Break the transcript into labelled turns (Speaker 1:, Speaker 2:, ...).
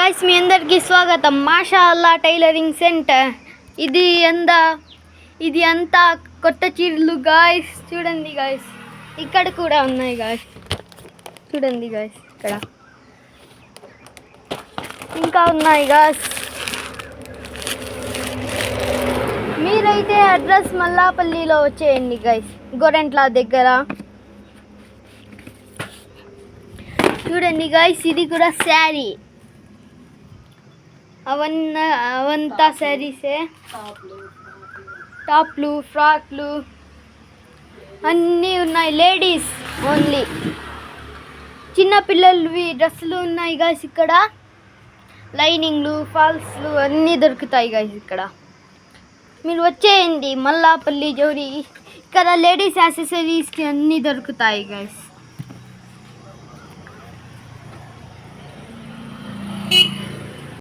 Speaker 1: Guys మీ అందరికీ స్వాగతం. Masha అల్లా tailoring centre. ఇది అంతా కొత్త చీరలు గాయ్స్. చూడండి గాయ్స్, ఇక్కడ కూడా ఉన్నాయి గాయ్స్. చూడండి గాయ్స్, ఇక్కడ ఇంకా ఉన్నాయి గాయ్స్. మీరైతే అడ్రస్ మల్లాపల్లిలో వచ్చేయండి గాయ్స్, గోరెంట్ల దగ్గర. చూడండి గాయ్స్, ఇది కూడా శారీ. అవంతా శారీసే. టాప్లు, ఫ్రాక్లు అన్నీ ఉన్నాయి. Ladies only. చిన్నపిల్లలవి డ్రెస్సులు ఉన్నాయి గాయ్స్. ఇక్కడ లైనింగ్లు, ఫాల్స్లు అన్నీ దొరుకుతాయి గాయ్స్. ఇక్కడ మీరు వచ్చేయండి, మల్లాపల్లి జౌరి. ఇక్కడ లేడీస్ యాక్సెసరీస్కి అన్నీ దొరుకుతాయి గాయ్స్.